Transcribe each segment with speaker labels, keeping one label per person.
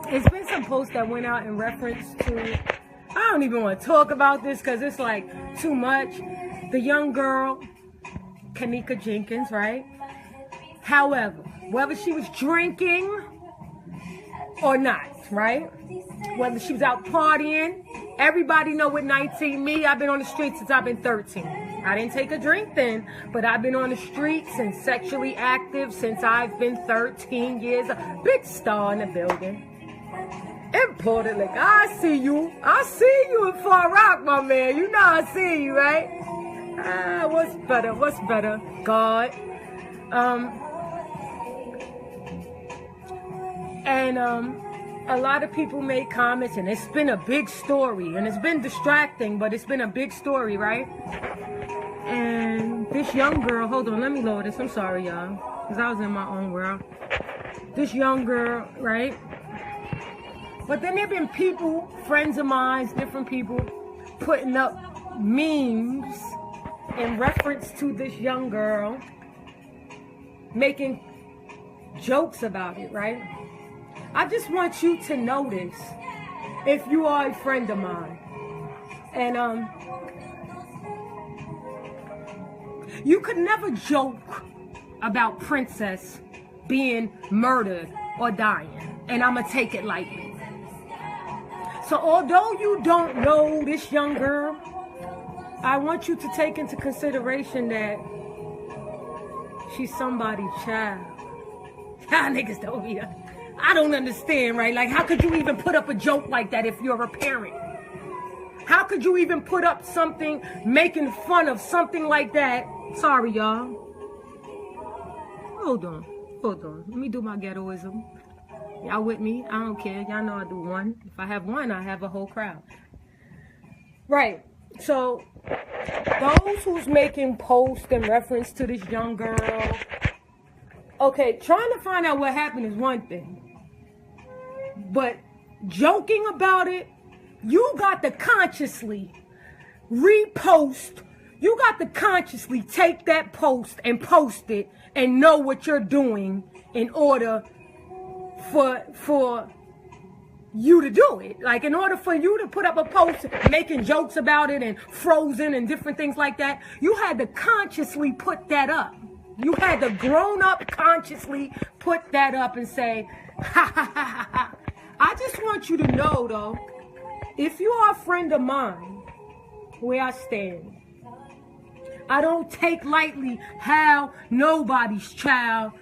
Speaker 1: It's been some posts that went out in reference to, I don't even want to talk about this because it's like too much. The young girl, Kenneka Jenkins, right? However, whether she was drinking or not, right? Whether she was out partying, everybody know what 19 me. I've been on the street since I've been 13. I didn't take a drink then, but I've been on the streets and sexually active since I've been 13 years. A big star in the building. Important, like I see you in Far Rock, my man. You know I see you, right? What's better? God. A lot of people made comments, and it's been a big story, and it's been distracting, but it's been a big story, right? And this young girl, hold on, let me load this. I'm sorry, y'all, because I was in my own world. This young girl, right? But then there have been people, friends of mine, different people, putting up memes in reference to this young girl, making jokes about it, right? I just want you to notice, if you are a friend of mine, and you could never joke about Princess being murdered or dying, and I'm gonna take it lightly. So although you don't know this young girl, I want you to take into consideration that she's somebody's child. Y'all niggas don't be. I don't understand, right? Like, how could you even put up a joke like that if you're a parent? How could you even put up something making fun of something like that? Sorry, y'all. Hold on. Let me do my ghettoism. Y'all with me? I don't care. Y'all know I do one. If I have one, I have a whole crowd. Right. So, those who's making posts in reference to this young girl, okay, trying to find out what happened is one thing. But joking about it, you got to consciously repost. You got to consciously take that post and post it and know what you're doing in order for you to do it. Like, in order for you to put up a post making jokes about it and frozen and different things like that, you had to consciously put that up. You had to grown up consciously put that up and say, ha ha ha ha ha. I just want you to know, though, if you are a friend of mine, where I stand, I don't take lightly how nobody's child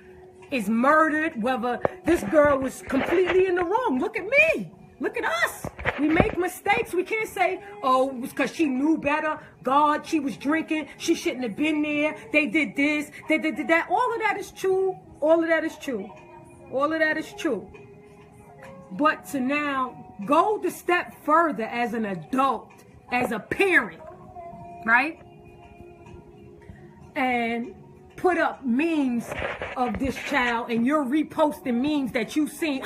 Speaker 1: is murdered, whether this girl was completely in the wrong. Look at me. Look at us. We make mistakes. We can't say, oh, it was because she knew better. God, she was drinking. She shouldn't have been there. They did this. They did that. All of that is true. All of that is true. All of that is true. But to now go the step further as an adult, as a parent, right? And put up memes of this child, and you're reposting memes that you've seen.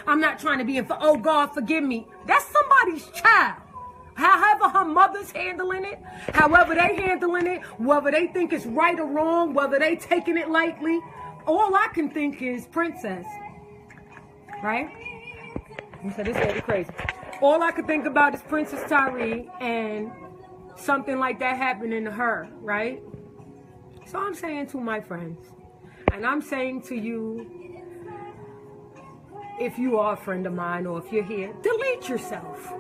Speaker 1: I'm not trying to be oh God, forgive me. That's somebody's child. However her mother's handling it, however they handling it, whether they think it's right or wrong, whether they taking it lightly, all I can think is Princess, right? You said this lady crazy. All I could think about is Princess Tyree and something like that happening to her, right? So I'm saying to my friends, and I'm saying to you, if you are a friend of mine or if you're here, delete yourself.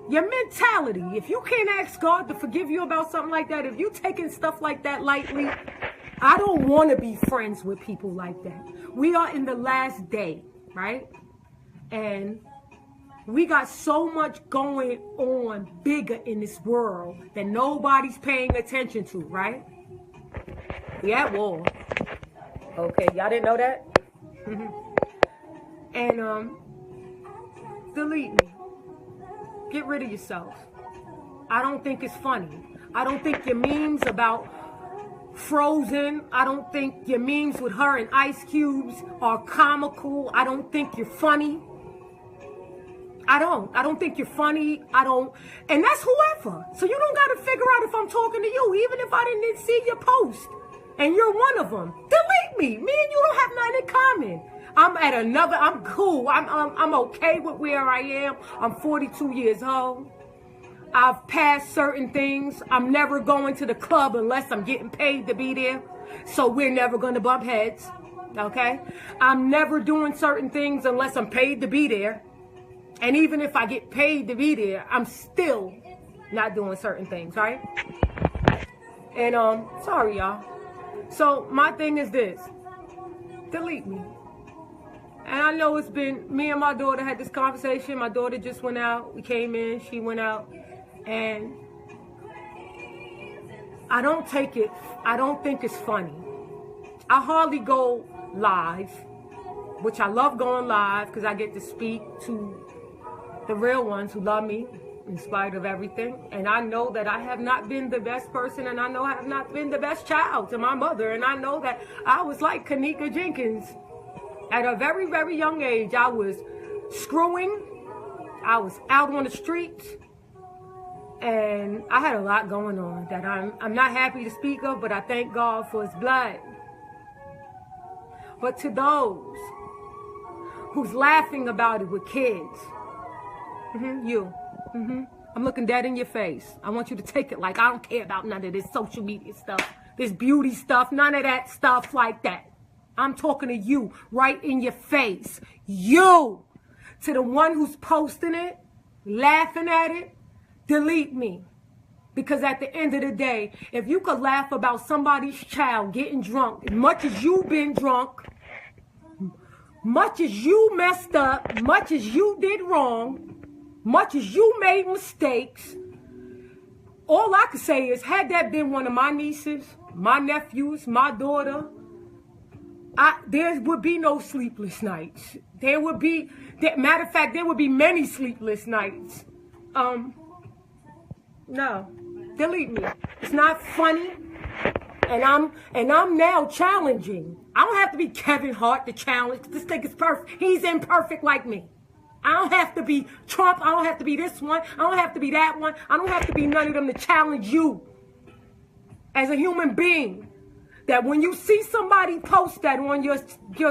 Speaker 1: Your mentality. If you can't ask God to forgive you about something like that, if you taking stuff like that lightly, I don't want to be friends with people like that. We are in the last day, right? And we got so much going on bigger in this world that nobody's paying attention to, right? We at war. Okay, y'all didn't know that? And delete me. Get rid of yourself. I don't think it's funny. I don't think your memes about Frozen, I don't think your memes with her and Ice Cubes are comical. I don't think you're funny. I don't think you're funny. And that's whoever. So you don't got to figure out if I'm talking to you, even if I didn't see your post and you're one of them. Delete me. Me and you don't have nothing in common. I'm cool. I'm okay with where I am. I'm 42 years old. I've passed certain things. I'm never going to the club unless I'm getting paid to be there. So we're never going to bump heads. Okay? I'm never doing certain things unless I'm paid to be there. And even if I get paid to be there, I'm still not doing certain things, right? And sorry y'all. So my thing is this. Delete me. And I know it's been, me and my daughter had this conversation. My daughter just went out. We came in, she went out. And I don't think it's funny. I hardly go live, which I love going live because I get to speak to the real ones who love me in spite of everything. And I know that I have not been the best person, and I know I have not been the best child to my mother. And I know that I was like Kenneka Jenkins. At a very, very young age, I was screwing. I was out on the streets. And I had a lot going on that I'm not happy to speak of, but I thank God for his blood. But to those who's laughing about it with kids, I'm looking dead in your face. I want you to take it like I don't care about none of this social media stuff, this beauty stuff, none of that stuff like that. I'm talking to you right in your face. You, to the one who's posting it, laughing at it, delete me. Because at the end of the day, if you could laugh about somebody's child getting drunk, as much as you've been drunk, much as you messed up, much as you did wrong, much as you made mistakes, all I could say is, had that been one of my nieces, my nephews, my daughter, there would be no sleepless nights. There would be, matter of fact, there would be many sleepless nights. No, delete me. It's not funny, and I'm now challenging. I don't have to be Kevin Hart to challenge. This thing is perfect. He's imperfect like me. I don't have to be Trump. I don't have to be this one. I don't have to be that one. I don't have to be none of them to challenge you as a human being. That when you see somebody post that on your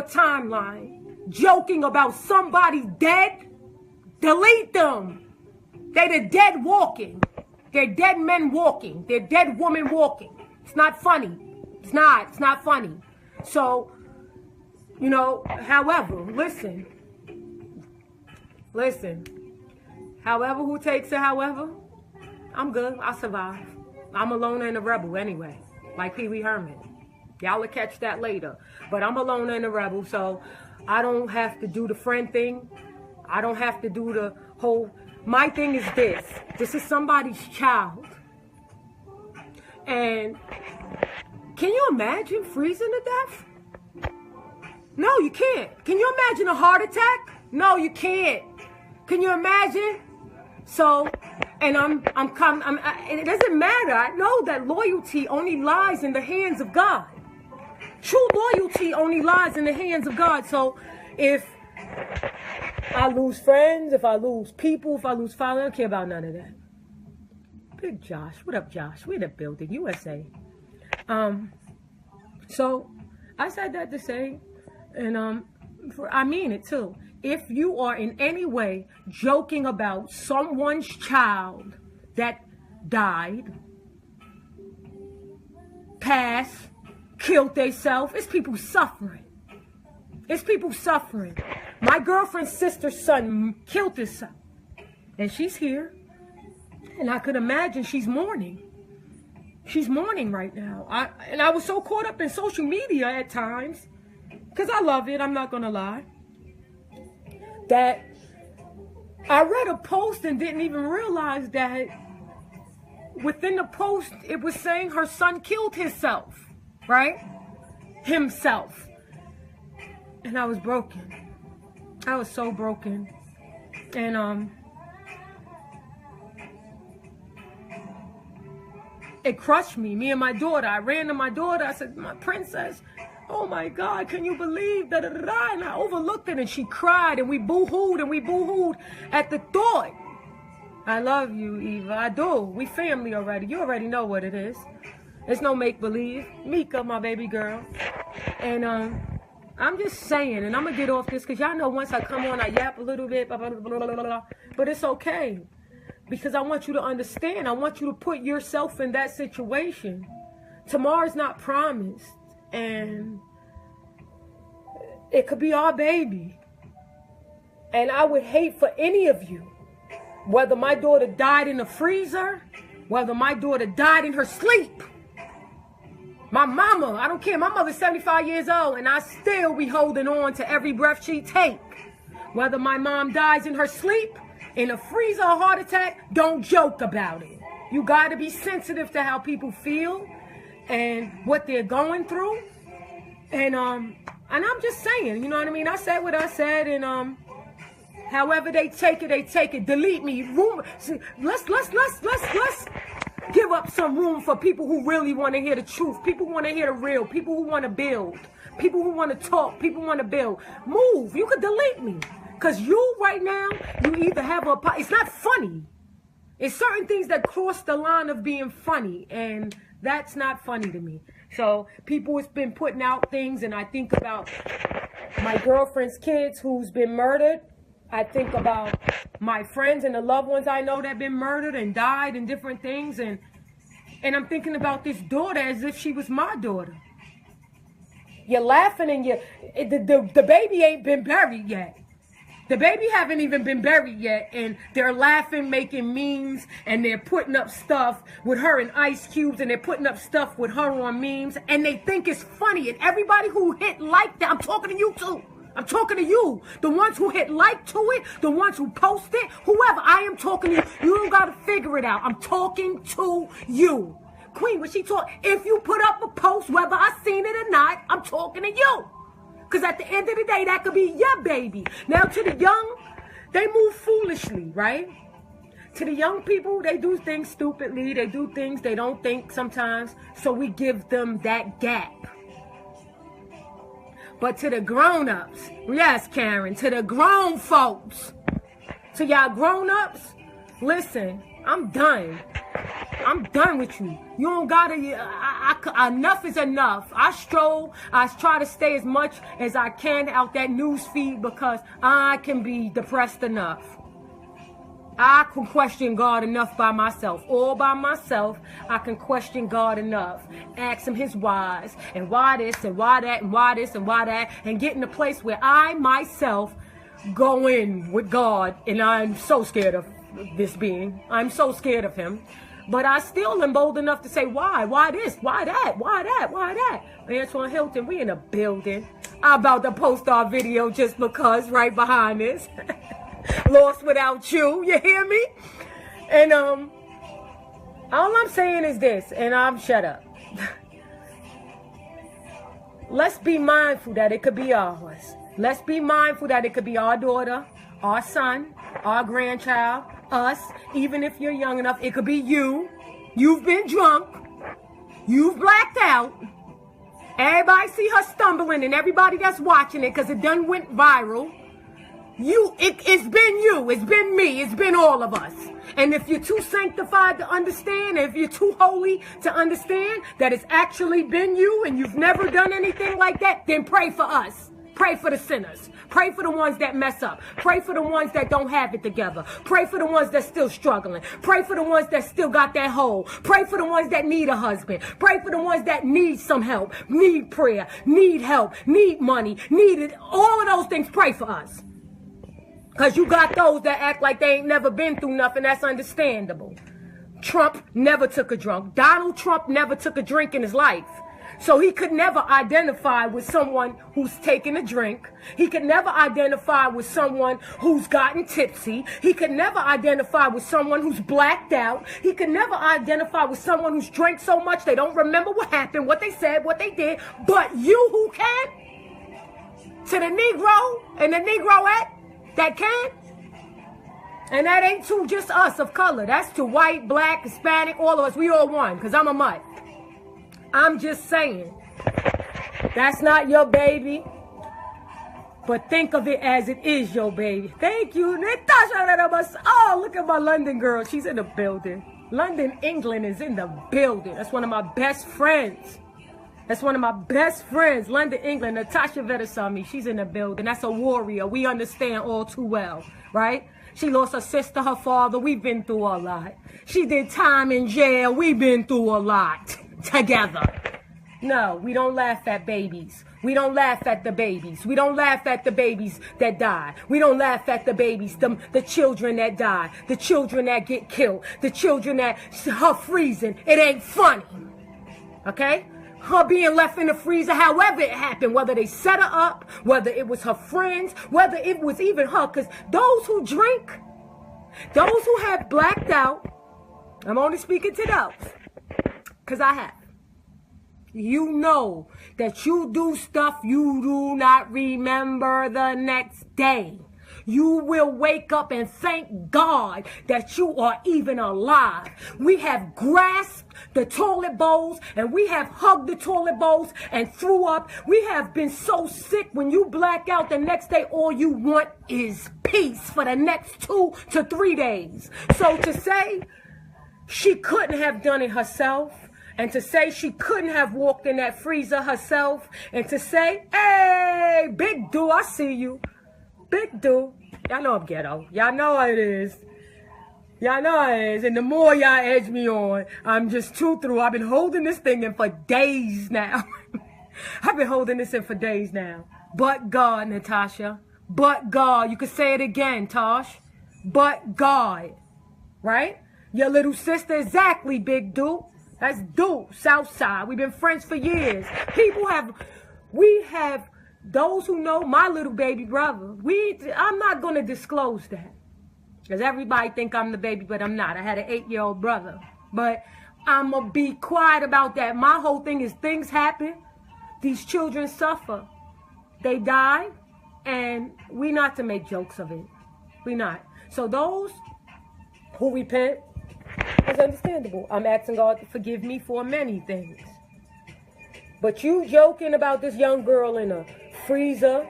Speaker 1: timeline, joking about somebody dead, delete them. They're the dead walking. They're dead men walking. They're dead women walking. It's not funny. It's not funny. So, you know, however, listen. However who takes it, however, I'm good. I survive. I'm a loner and a rebel anyway, like Pee Wee Herman. Y'all will catch that later. But I'm a loner and a rebel, so I don't have to do the friend thing. I don't have to do the whole... My thing is this. This is somebody's child. And can you imagine freezing to death? No, you can't. Can you imagine a heart attack? No, you can't. Can you imagine? So, and it doesn't matter. I know that loyalty only lies in the hands of God. True loyalty only lies in the hands of God. So, if I lose friends, if I lose people, if I lose family, I don't care about none of that. Big Josh. What up, Josh? We're in the building, USA. So, I said that to say, and I mean it too. If you are in any way joking about someone's child that died, passed, killed themselves, it's people suffering. It's people suffering. My girlfriend's sister's son killed himself. And she's here. And I could imagine she's mourning. She's mourning right now. I was so caught up in social media at times, because I love it, I'm not going to lie, that I read a post and didn't even realize that within the post, it was saying her son killed himself, right? Himself. And I was broken. I was so broken. And it crushed me. Me and my daughter. I ran to my daughter. I said, my princess, oh my God, can you believe that? And I overlooked it and she cried and we boo-hooed at the thought. I love you, Eva. I do. We family already. You already know what it is. It's no make-believe. Mika, my baby girl. And I'm just saying, and I'm going to get off this because y'all know once I come on, I yap a little bit, blah, blah, blah, blah, blah, blah, but it's okay. Because I want you to understand. I want you to put yourself in that situation. Tomorrow's not promised. And it could be our baby. And I would hate for any of you, whether my daughter died in the freezer, whether my daughter died in her sleep. My mama, I don't care. My mother's 75 years old, and I still be holding on to every breath she take. Whether my mom dies in her sleep, in a freezer or heart attack, don't joke about it. You got to be sensitive to how people feel and what they're going through. And I'm just saying, you know what I mean? I said what I said, and however they take it, they take it. Delete me. Let's give up some room for people who really want to hear the truth. People who want to hear the real. People who want to build. People who want to talk. People who want to build. Move. You could delete me. Because you right now, you either have a... It's not funny. It's certain things that cross the line of being funny. And that's not funny to me. So people has been putting out things, and I think about my girlfriend's kids who's been murdered. I think about my friends and the loved ones I know that have been murdered and died and different things. And I'm thinking about this daughter as if she was my daughter. You're laughing and the baby ain't been buried yet. The baby haven't even been buried yet, and they're laughing, making memes, and they're putting up stuff with her and Ice Cubes, and they're putting up stuff with her on memes, and they think it's funny. And everybody who hit like that, I'm talking to you too. I'm talking to you. The ones who hit like to it, the ones who post it, whoever, I am talking to you. You don't got to figure it out. I'm talking to you. Queen, when she talk, if you put up a post, whether I seen it or not, I'm talking to you. Because at the end of the day, that could be your baby. Now, to the young, they move foolishly, right? To the young people, they do things stupidly. They do things they don't think sometimes. So we give them that gap. But to the grown-ups, yes, Karen, to the grown folks, to y'all grown-ups, listen, I'm done. I'm done with you. You don't gotta, enough is enough. I try to stay as much as I can out that news feed because I can be depressed enough. I can question God enough by myself. All by myself, I can question God enough. Ask him his whys, and why this, and why that, and why this, and why that, and get in a place where I myself go in with God, and I'm so scared of this being. I'm so scared of him. But I still am bold enough to say, why? Why this? Why that? Why that? Why that? Antoine Hilton, we in a building. I'm about to post our video just because right behind this. Lost without you. You hear me? And all I'm saying is this, and I'm shut up. Let's be mindful that it could be ours. Let's be mindful that it could be our daughter, our son, our grandchild, us, even if you're young enough, it could be you. You've been drunk. You've blacked out. Everybody see her stumbling, and everybody that's watching it, because it done went viral. It's been you. It's been me. It's been all of us. And if you're too sanctified to understand, if you're too holy to understand that it's actually been you and you've never done anything like that, then pray for us. Pray for the sinners. Pray for the ones that mess up. Pray for the ones that don't have it together. Pray for the ones that's still struggling. Pray for the ones that still got that hole. Pray for the ones that need a husband. Pray for the ones that need some help, need prayer, need help, need money, need it. All of those things, pray for us. Because you got those that act like they ain't never been through nothing. That's understandable. Trump never took a drunk. Donald Trump never took a drink in his life. So he could never identify with someone who's taken a drink. He could never identify with someone who's gotten tipsy. He could never identify with someone who's blacked out. He could never identify with someone who's drank so much they don't remember what happened, what they said, what they did. But you who can, to the Negro and the Negroette that can, and that ain't to just us of color. That's to white, black, Hispanic, all of us. We all one, because I'm a mutt. I'm just saying, that's not your baby, but think of it as it is your baby. Thank you, Natasha. Oh, look at my London girl. She's in the building. London, England is in the building. That's one of my best friends. That's one of my best friends, London, England. Natasha Vettersaw. She's in the building. That's a warrior. We understand all too well, right? She lost her sister, her father. We've been through a lot. She did time in jail. We've been through a lot together. No, we don't laugh at babies. We don't laugh at the babies. We don't laugh at the babies that die. We don't laugh at the babies, the children that die, the children that get killed, the children that her freezing. It ain't funny. Okay? Her being left in the freezer, however it happened, whether they set her up, whether it was her friends, whether it was even her, because those who drink, those who have blacked out, I'm only speaking to those, because I have. You know that you do stuff you do not remember the next day. You will wake up and thank God that you are even alive. We have grasped the toilet bowls and we have hugged the toilet bowls and threw up. We have been so sick when you black out the next day, all you want is peace for the next 2 to 3 days. So to say she couldn't have done it herself, and to say she couldn't have walked in that freezer herself, and to say, hey, big dude, I see you. Big dude. Y'all know I'm ghetto. Y'all know it is. Y'all know it is. And the more y'all edge me on, I'm just too through. I've been holding this thing in for days now. I've been holding this in for days now. But God, Natasha. But God. You can say it again, Tosh. But God. Right? Your little sister, exactly, big dude. That's dude, Southside. We've been friends for years. We have, those who know my little baby brother, I'm not going to disclose that. Because everybody think I'm the baby, but I'm not. I had an 8-year-old brother. But I'm going to be quiet about that. My whole thing is things happen. These children suffer. They die. And we not to make jokes of it. We not. So those who repent, it's understandable. I'm asking God to forgive me for many things. But you joking about this young girl in a freezer,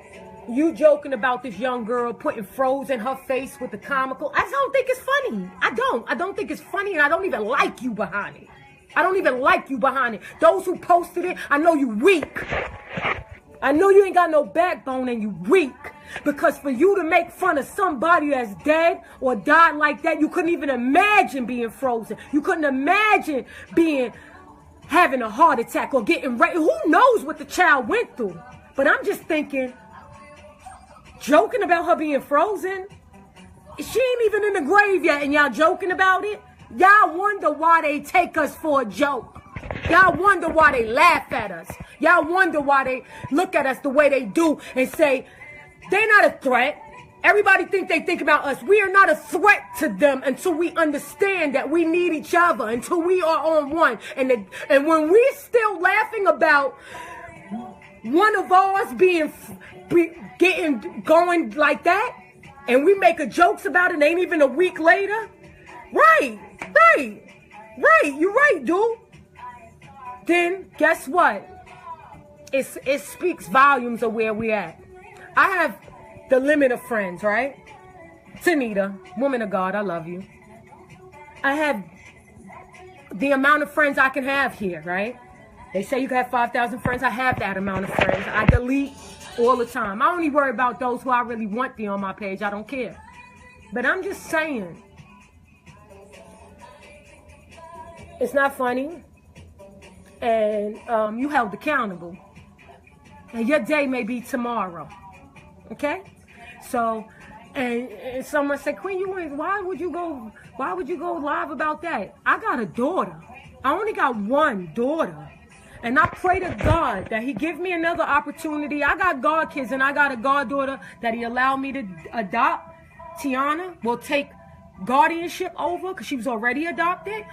Speaker 1: you joking about this young girl putting froze in her face with the comical, I don't think it's funny. I don't think it's funny, and I don't even like you behind it. I don't even like you behind it. Those who posted it, I know you weak. I know you ain't got no backbone and you weak. Because for you to make fun of somebody that's dead or died like that, you couldn't even imagine being frozen. You couldn't imagine having a heart attack or getting raped. Who knows what the child went through? But I'm just thinking, joking about her being frozen, she ain't even in the grave yet and y'all joking about it? Y'all wonder why they take us for a joke. Y'all wonder why they laugh at us. Y'all wonder why they look at us the way they do and say, they're not a threat. Everybody they think about us. We are not a threat to them until we understand that we need each other, until we are on one. And when we're still laughing about one of ours getting going like that, and we make a jokes about it, ain't even a week later. Right. You're right, dude. Then guess what? It speaks volumes of where we're at. I have the limit of friends, right? Tanita, woman of God, I love you. I have the amount of friends I can have here, right? They say you can have 5,000 friends. I have that amount of friends. I delete all the time. I only worry about those who I really want there on my page. I don't care. But I'm just saying, it's not funny. And you held accountable. And your day may be tomorrow. Okay? So, and someone said, Queen, why would you go live about that? I got a daughter. I only got one daughter. And I pray to God that he give me another opportunity. I got God kids and I got a goddaughter that he allowed me to adopt. Tiana will take guardianship over because she was already adopted.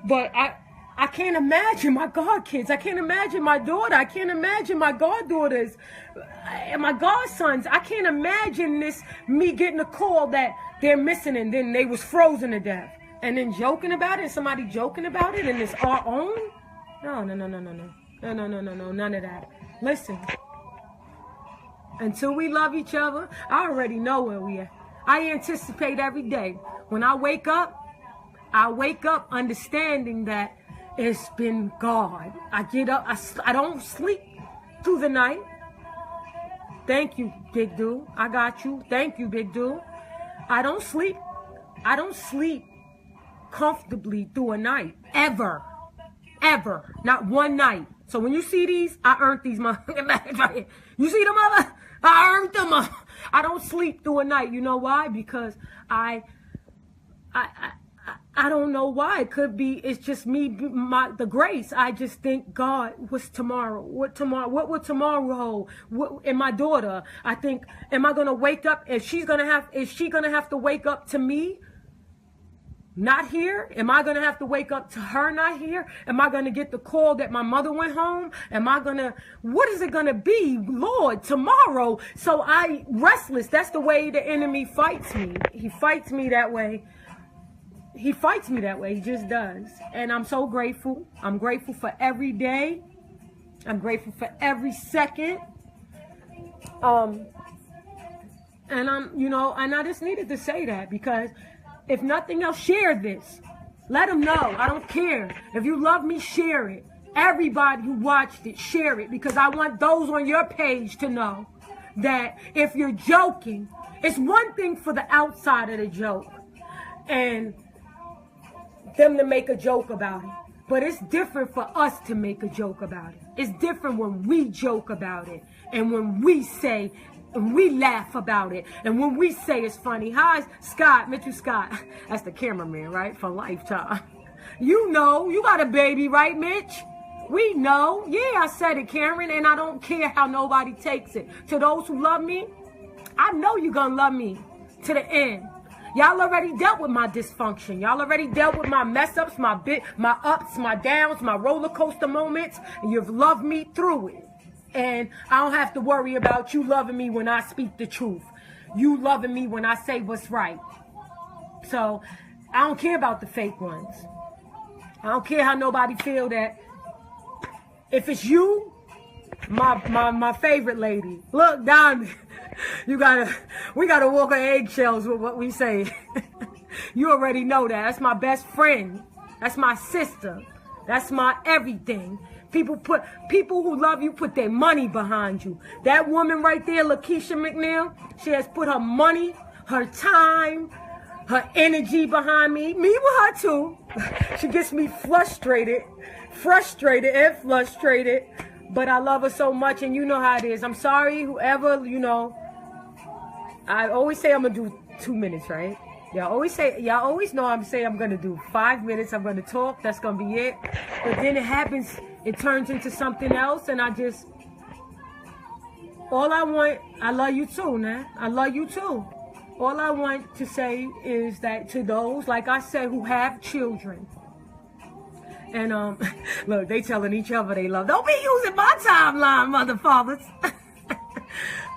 Speaker 1: But I can't imagine my God kids. I can't imagine my daughter. I can't imagine my goddaughters and my godsons. I can't imagine me getting a call that they're missing and then they was frozen to death. And then joking about it, and somebody joking about it, and it's our own? No, none of that. Listen, until we love each other, I already know where we are. I anticipate every day. When I wake up understanding that it's been God. I get up, I don't sleep through the night. Thank you, big dude. I got you. Thank you, big dude. I don't sleep comfortably through a night. Ever. Not one night. So when you see these, I earned these motherfucking bags right here. You see them, mother? I earned them. I don't sleep through a night. You know why? Because I don't know why. It could be, it's just me, the grace. I just think, God, what's tomorrow? What will tomorrow hold? And my daughter, I think, am I going to wake up? Is she going to have to wake up to me not here? Am I going to have to wake up to her not here? Am I going to get the call that my mother went home? What is it going to be? Lord, tomorrow. So restless. That's the way the enemy fights me. He fights me that way. He just does. And I'm so grateful. I'm grateful for every day. I'm grateful for every second. And I just needed to say that because if nothing else, share this. Let them know. I don't care. If you love me, share it. Everybody who watched it, share it. Because I want those on your page to know that if you're joking, it's one thing for the outside of the joke and them to make a joke about it. But it's different for us to make a joke about it. It's different when we joke about it and when we say and we laugh about it. And when we say it's funny. Hi, Scott, Mitchell Scott. That's the cameraman, right? For Lifetime. You know, you got a baby, right, Mitch? We know. Yeah, I said it, Karen, and I don't care how nobody takes it. To those who love me, I know you're going to love me to the end. Y'all already dealt with my dysfunction. Y'all already dealt with my mess ups, my ups, my downs, my roller coaster moments. And you've loved me through it. And I don't have to worry about you loving me when I speak the truth. You loving me when I say what's right. So I don't care about the fake ones. I don't care how nobody feel that. If it's you, my favorite lady. Look, Diamond, we gotta walk on eggshells with what we say. You already know that. That's my best friend. That's my sister. That's my everything. People who love you put their money behind you. That woman right there, Lakeisha McNeil, she has put her money, her time, her energy behind me. Me with her too. She gets me frustrated. But I love her so much, and you know how it is. I'm sorry, whoever, I always say I'm going to do 2 minutes, right? Y'all always know I'm going to do 5 minutes. I'm going to talk. That's going to be it. But then it happens. It turns into something else. And I love you too, man. I love you too. All I want to say is that to those, like I said, who have children. And, look, they telling each other they love. Don't be using my timeline, mother fathers.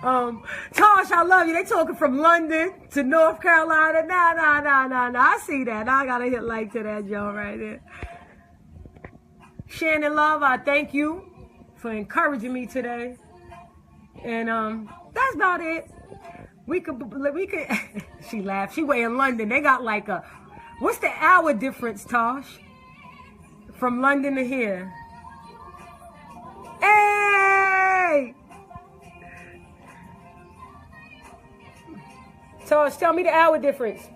Speaker 1: Tosh, I love you. They talking from London to North Carolina. Nah. I see that. I got to hit like to that, Joe, right there. Shannon Love, I thank you for encouraging me today. And that's about it. We could. She laughed. She way in London. They got like what's the hour difference, Tosh? From London to here. Hey! Tosh, tell me the hour difference.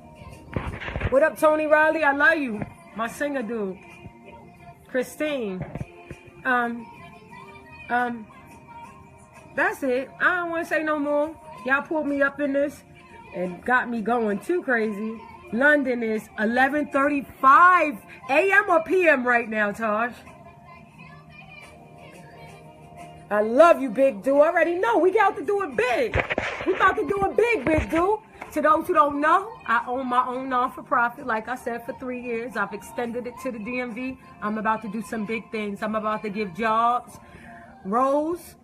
Speaker 1: What up, Tony Riley? I love you. My singer dude. Christine. That's it. I don't want to say no more. Y'all pulled me up in this and got me going too crazy. London is 11:35 a.m. or p.m. right now, Tosh. I love you, big dude. I already know. We got to do it big. We about to do it big dude. To those who don't know, I own my own non-for-profit, like I said, for 3 years. I've extended it to the DMV. I'm about to do some big things. I'm about to give jobs. Rose,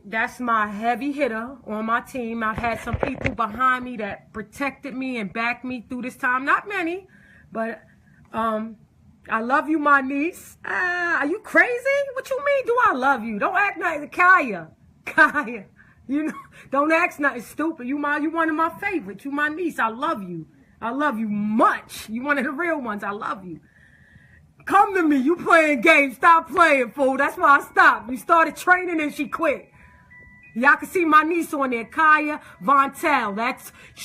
Speaker 1: that's my heavy hitter on my team. I've had some people behind me that protected me and backed me through this time. Not many, but I love you, my niece. Are you crazy? What you mean, do I love you? Don't act like Kaya. Don't act nothing stupid. You one of my favorites. You my niece. I love you. I love you much. You one of the real ones. I love you. Come to me. You playing games. Stop playing, fool. That's why I stopped. You started training and she quit. Y'all can see my niece on there, Kaya Vontel.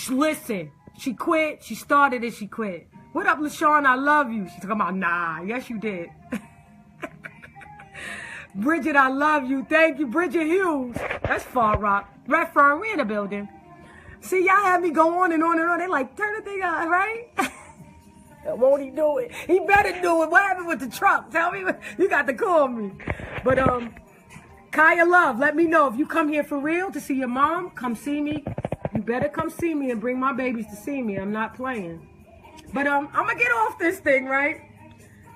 Speaker 1: Listen, she quit. She started and she quit. What up, LaShawn? I love you. She's talking about, nah. Yes, you did. Bridget, I love you. Thank you, Bridget Hughes. That's Far Rock. Red Fern, we in the building. See, y'all have me go on and on and on. They like, turn the thing on, right? Won't he do it? He better do it. What happened with the truck? Tell me. You got to call me. But, Kaya Love, let me know. If you come here for real to see your mom, come see me. You better come see me and bring my babies to see me. I'm not playing. But, I'm going to get off this thing, right?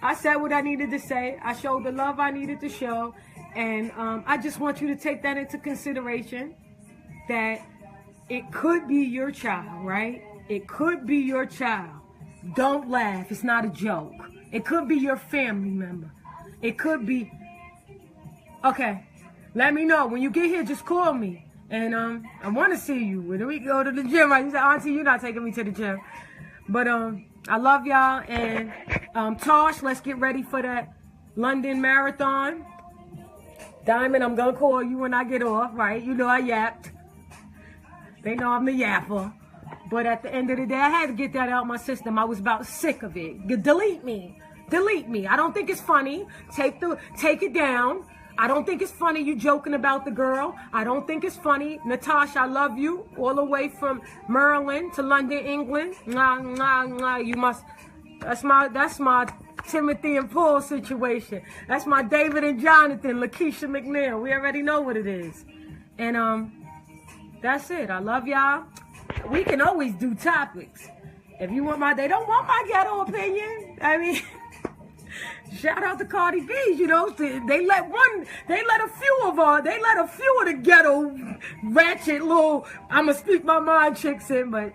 Speaker 1: I said what I needed to say. I showed the love I needed to show. And I just want you to take that into consideration, that it could be your child, right? It could be your child. Don't laugh. It's not a joke. It could be your family member. It could be. Okay. Let me know. When you get here, just call me. And I want to see you. When we go to the gym, right? You say, Auntie, you're not taking me to the gym. But I love y'all. And Tosh, let's get ready for that London Marathon. Diamond, I'm going to call you when I get off, right? You know I yapped. They know I'm the yapper. But at the end of the day, I had to get that out of my system. I was about sick of it. Delete me. Delete me. I don't think it's funny. Take it down. I don't think it's funny you joking about the girl. I don't think it's funny. Natasha, I love you. All the way from Maryland to London, England. Nah, nah, nah. You must. That's my Timothy and Paul situation. That's my David and Jonathan, Lakeisha McNeil. We already know what it is. And that's it. I love y'all. We can always do topics. If you want they don't want my ghetto opinion. I mean, shout out to Cardi B, you know. They let a few of the ghetto ratchet little, I'ma speak my mind chicks in, but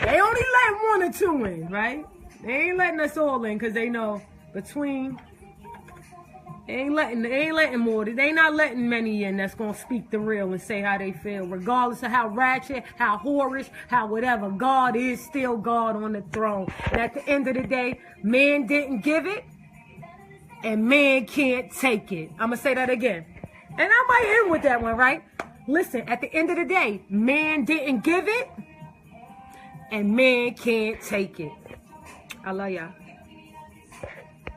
Speaker 1: they only let one or two in, right? They ain't letting us all in because they know between they ain't letting more. They not letting many in that's gonna speak the real and say how they feel, regardless of how ratchet, how whorish, how whatever. God is still God on the throne. And at the end of the day, man didn't give it, and man can't take it. I'm gonna say that again, and I might end with that one, right? Listen, at the end of the day, man didn't give it, and man can't take it. I love y'all.